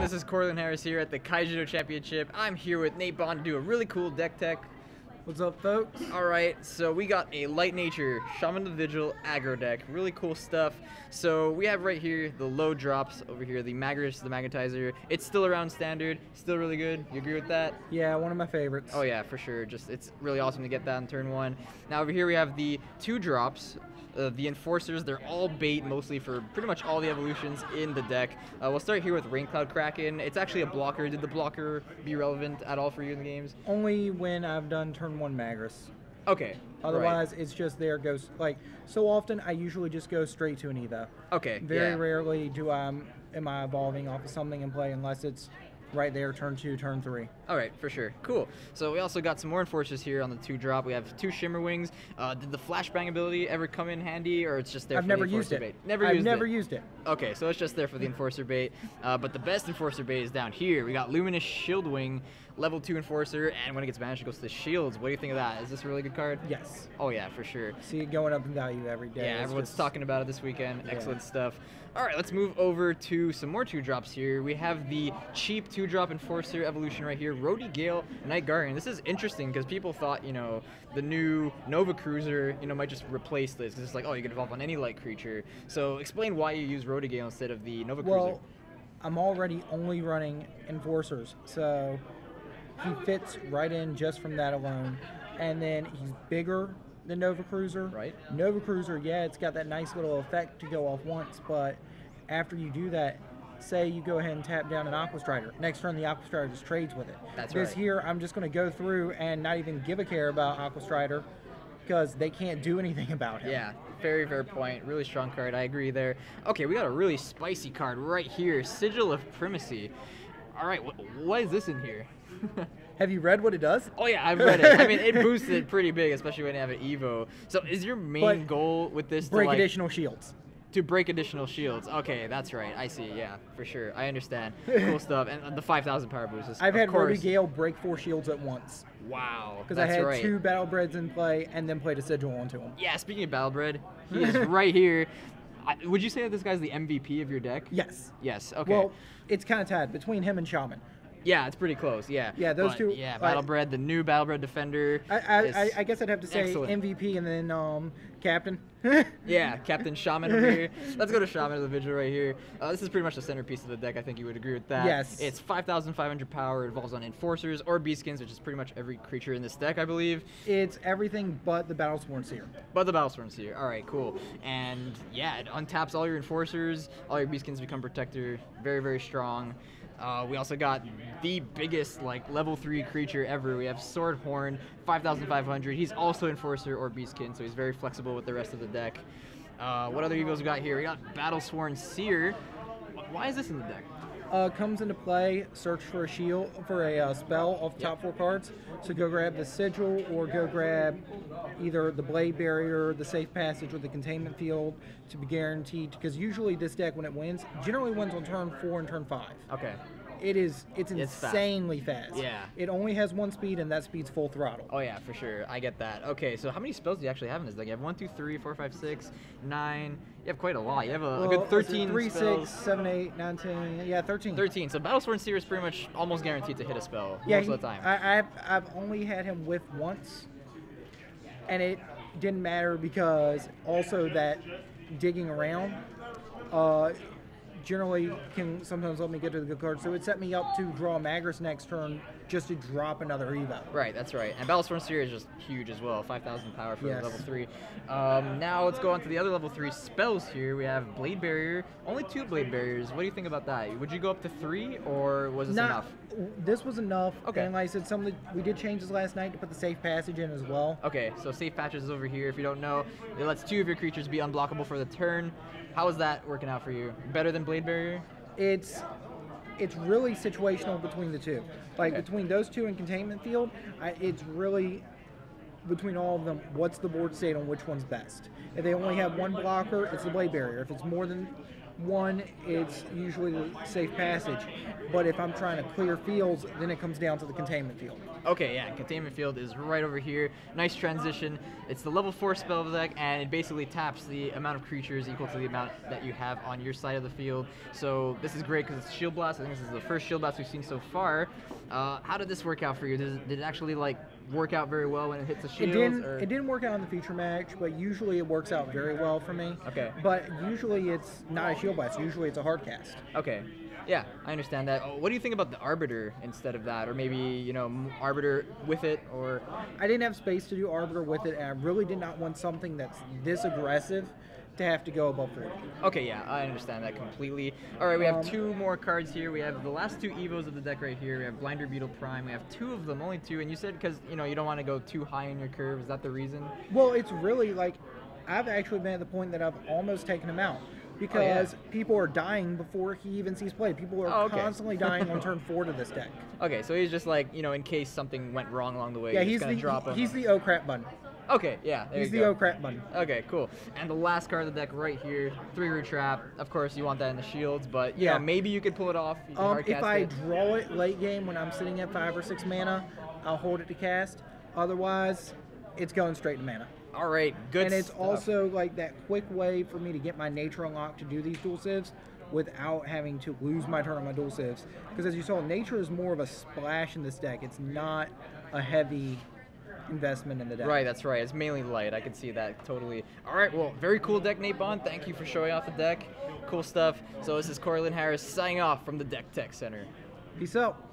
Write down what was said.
This is Cortland Harris here at the Kaijudo Championship. I'm here with Nate Bond to do a really cool deck tech. What's up, folks? Alright, so we got a Light Nature Shaman of the Vigil aggro deck. Really cool stuff. So we have right here the low drops over here, the Magnus, the Magnetizer. It's still around standard, still really good. You agree with that? Yeah, one of my favorites. Oh yeah, for sure. Just it's really awesome to get that in turn one. Now over here we have the 2 drops. The Enforcers, they're all bait mostly for pretty much all the evolutions in the deck. We'll start here with Raincloud Kraken. It's actually a blocker. Did the blocker be relevant at all for you in the games? Only when I've done turn 1 Magnus. Okay. Otherwise, it's just there goes, like, so often I usually just go straight to an Evo. Okay, Very rarely am I evolving off of something in play unless it's right there, turn 2, turn 3. All right, for sure. Cool. So we also got some more Enforcers here on the 2 drop. We have 2 Shimmer Wings. Did the Flashbang ability ever come in handy, or it's just there for the Enforcer bait? I've never used it. Okay, so it's just there for the Enforcer bait. But the best Enforcer bait is down here. We got Luminous Shield Wing, level 2 Enforcer, and when it gets banished, it goes to the Shields. What do you think of that? Is this a really good card? Yes. Oh yeah, for sure. See it going up in value every day. Yeah, everyone's talking about it this weekend. Yeah. Excellent stuff. All right, let's move over to some more 2 drops here. We have the cheap 2 drop Enforcer evolution right here, Rody Gale, Night Guardian. This is interesting because people thought, you know, the new Nova Cruiser, you know, might just replace this. It's like, oh, you can evolve on any light creature. So explain why you use Rody Gale instead of the Nova Cruiser. Well, I'm already only running Enforcers, so he fits right in just from that alone. And then he's bigger than Nova Cruiser. Right. Nova Cruiser, yeah, it's got that nice little effect to go off once, but after you do that, say you go ahead and tap down an Aqua Strider. Next turn, the Aqua Strider just trades with it. That's right. right. Here, I'm just going to go through and not even give a care about Aqua Strider because they can't do anything about him. Yeah, very fair point. Really strong card. I agree there. Okay, we got a really spicy card right here, Sigil of Primacy. All right, what is this in here? Have you read what it does? Oh yeah, I've read it. I mean, it boosts it pretty big, especially when you have an Evo. So is your main goal with this break to, like, additional shields? To break additional shields. Okay, that's right. I see. Yeah, for sure. I understand. Cool stuff. And the 5,000 power boost is, I've had course. Rody Gale break 4 shields at once. Wow. Because I had 2 Battlebreads in play and then played a Sigil onto him. Yeah, speaking of Battlebred, he is right here. Would you say that this guy's the MVP of your deck? Yes. Yes. Okay. Well, it's kind of tied between him and Shaman. Yeah, it's pretty close. Yeah. Yeah, those two. Yeah, Battlebred, the new Battlebred Defender. I guess I'd have to say excellent. MVP and then Captain. Yeah, Captain Shaman over here. Let's go to Shaman of the Vigil right here. This is pretty much the centerpiece of the deck. I think you would agree with that. Yes. It's 5,500 power. It evolves on Enforcers or Beastskins, which is pretty much every creature in this deck, I believe. It's everything but the Battlesworn Seer. But the Battlesworn Seer. All right, cool. And yeah, it untaps all your Enforcers. All your Beastkins become Protector. Very, very strong. We also got the biggest, like, level 3 creature ever. We have Swordhorn, 5,500. He's also Enforcer or Beastkin, so he's very flexible with the rest of the deck. What other Evos we got here? We got Battlesworn Seer. Why is this in the deck? Comes into play, search for a shield, for a spell off the top 4 cards. So go grab the Sigil or go grab either the Blade Barrier, the Safe Passage, or the Containment Field to be guaranteed. Because usually this deck, when it wins, generally wins on turn 4 and turn 5. Okay. It's insanely fast. Yeah. It only has 1 speed, and that speed's full throttle. Oh yeah, for sure. I get that. Okay, so how many spells do you actually have in this deck? You have 1, 2, 3, 4, 5, 6, 9. You have quite a lot. You have a good 13 3, spells. 6, 7, 8, 9, 10. Yeah, 13. 13. So Battlesworn Seer is pretty much almost guaranteed to hit a spell yeah, most of the time. I've only had him whiff once, and it didn't matter because also that digging around generally can sometimes let me get to the good card. So it set me up to draw Magnus next turn just to drop another Evo. Right, that's right. And Battlesworn Seer is just huge as well. 5,000 power for Yes. level 3. Now let's go on to the other level 3 spells here. We have Blade Barrier. Only 2 Blade Barriers. What do you think about that? Would you go up to 3, or was this enough? This was enough. Okay. And like I said, we did changes last night to put the Safe Passage in as well. Okay, so Safe Patches is over here. If you don't know, it lets 2 of your creatures be unblockable for the turn. How is that working out for you? Better than Blade Barrier? It's really situational between the 2. Like, Okay. between those 2 and Containment Field, it's really between all of them, what's the board state on which one's best. If they only have one blocker, it's the blade barrier. If it's more than one, it's usually the safe passage. But if I'm trying to clear fields, then it comes down to the containment field. Okay, yeah, containment field is right over here. Nice transition. It's the level 4 spell deck, and it basically taps the amount of creatures equal to the amount that you have on your side of the field. So this is great because it's Shield Blast. I think this is the first Shield Blast we've seen so far. How did this work out for you? Did it actually like work out very well when it hits the shields? It didn't work out in the feature match, but usually it works out very well for me. Okay. But usually it's not a Shield Blast. Usually it's a hard cast. Okay. Yeah, I understand that. What do you think about the Arbiter instead of that? Or maybe, you know, Arbiter with it, or... I didn't have space to do Arbiter with it, and I really did not want something that's this aggressive to have to go above 40. Okay, yeah, I understand that completely. All right, we have 2 more cards here. We have the last 2 Evos of the deck right here. We have Blinder Beetle Prime. We have 2 of them, only 2. And you said because, you know, you don't want to go too high in your curve. Is that the reason? Well, it's really like, I've actually been at the point that I've almost taken him out. Because people are dying before he even sees play. People are constantly dying on turn 4 to this deck. Okay, so he's just like, you know, in case something went wrong along the way, yeah, he's the he's the oh crap button. Okay, yeah, he's the oh crap button. Okay, cool. And the last card of the deck right here, 3-root trap. Of course, you want that in the shields, but you know, maybe you could pull it off. If I draw it late game when I'm sitting at 5 or 6 mana, I'll hold it to cast. Otherwise, it's going straight to mana. All right, good. And it's also like that quick way for me to get my nature unlocked to do these dual civs without having to lose my turn on my dual civs. Because as you saw, nature is more of a splash in this deck. It's not a heavy investment in the deck. Right, that's right. It's mainly light. I can see that totally. All right, well, very cool deck, Nate Bond. Thank you for showing off the deck. Cool stuff. So this is Corlin Harris signing off from the Deck Tech Center. Peace out.